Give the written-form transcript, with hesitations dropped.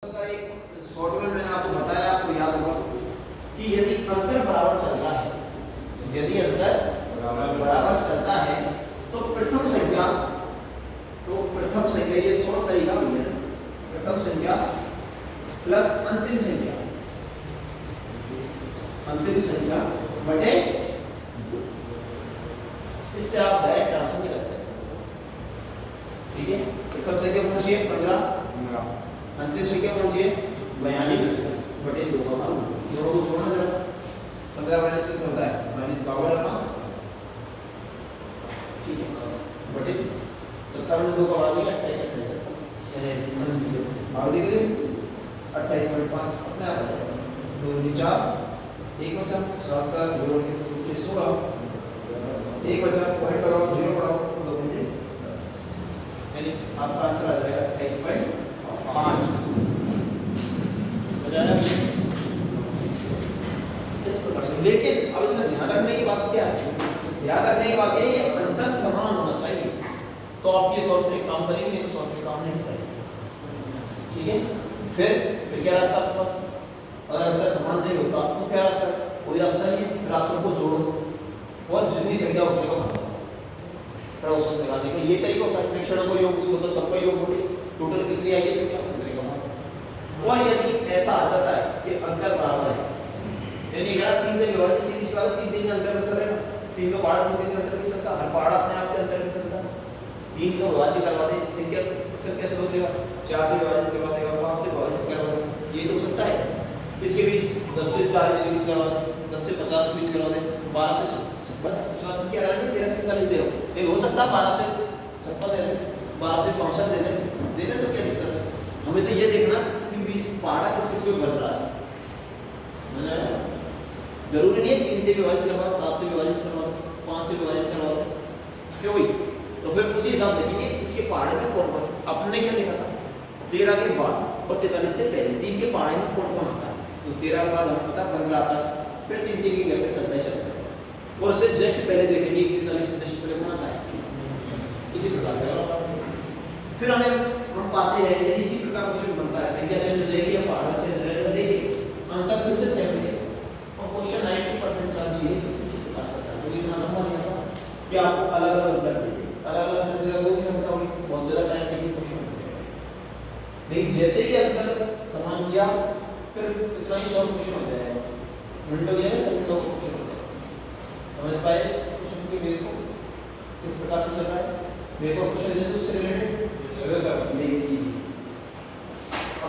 का एक सॉफ्टवेयर मैंने आपको बताया, आपको याद होगा कि यदि अंतर बराबर चलता है, यदि अंतर बराबर चलता है तो प्रथम संख्या ये शॉर्ट तरीका भी है, प्रथम संख्या प्लस अंतिम संख्या बटे, इससे आप डायरेक्ट आंसर निकाल सकते हैं। ठीक है, प्रथम संख्या कौन सी है? 15, अंतिम संख्या कौन सी है? 42 बटे 2 का भाग, दोनों को जोड़ना जरा। 15 माइनस से होता है -52 ठीक है, बटे 57 में 2 का भाग लिया 28 भाग देंगे 28.5 अपने आप आ जाएगा। 2 4 1 बचा, 7 का 2 16 1 बचा, पॉइंट लगाओ 0 बढ़ाओ 2 मुझे 10, यानी आपका आंसर आ जाएगा 28.5। लेकिन अब इसमें ध्यान रखने की बात क्या है? ध्यान रखने की बात ये अंतर समान होना चाहिए, तो आपकी सॉफ्टवेयर काम करेंगे, नहीं तो सॉफ्टवेयर काम नहीं करेगा। ठीक है, फिर क्या रास्ता आपके पास? अगर अंतर समान नहीं होता तो क्या रास्ता? कोई रास्ता नहीं है, फिर आप सबको जोड़ो और जितनी संख्या उतने को भागो, फिर औसत निकालने का ये तरीका होता है। प्रेक्षणों को योग उसको तो सबका योग बोलिए, टोटल कितनी आई है संख्या करेगा। और यदि ऐसा आ जाता है कि अंतर बराबर है, यानी अगर 3 से विभाजित सीरीज वाला 3 दिन के अंतर में चलेगा, 3 को पहाड़ा 3 दिन के अंतर में चलता, हर पहाड़ा अपने आप के अंतर में चलता। 3 को विभाजित करवा दे, संख्या कैसे बदलेगा? 4 से विभाजित करवा देगा, 5 से विभाजित करवा देगा, ये तो सकता है। इसके बीच 10 से 40 के बीच करवा दे, 10 से 50 के बीच करवा दे, 12 से 56। इस बात में क्या करेंगे? 13 से 43 दे, लेकिन हो सकता है 12 से 56 दे दे, 12 से 65 दे दे, तो क्या दिक्कत है? हमें तो ये देखना कि बीच पहाड़ा किस किस पे बढ़ रहा है। समझ आया? जरूरी नहीं है 3 से विभाजित करवा, 7 से विभाजित करवा, 5 से विभाजित करवा, क्यों भाई? तो फिर उसी हिसाब देखेंगे इसके पहाड़े में कौन कौन। अपने क्या लिखा था? 13 के बाद और 43 से पहले 3 के पहाड़े में कौन कौन आता है? तो 13 के बाद हमें पता 15 आता है, फिर 3 के घर पे चलता है। और उससे जस्ट पहले देखेंगे 43 से जस्ट पहले कौन आता है, इसी प्रकार से। फिर हम पाते हैं यदि इसी प्रकार क्वेश्चन बनता है, संख्या चेंज हो जाएगी या पहाड़ा चेंज हो जाएगा, देखिए अंतर फिर से सेम है और क्वेश्चन 90% चांस ये इसी प्रकार से आता है। तो ये नंबर नहीं आता कि आपको अलग-अलग उत्तर देंगे, अलग-अलग उत्तर वो क्षमता होगी, बहुत ज्यादा टाइम टेकिंग क्वेश्चन होगा। लेकिन जैसे ही अंतर समान किया फिर इतना ही शॉर्ट क्वेश्चन हो जाएगा, मिनटों के लिए सेकंडों का क्वेश्चन होगा। समझ पाए इस क्वेश्चन के बेस को किस प्रकार से चल रहा है? मेरे को क्वेश्चन दे दो उससे रिलेटेड। चलो सर।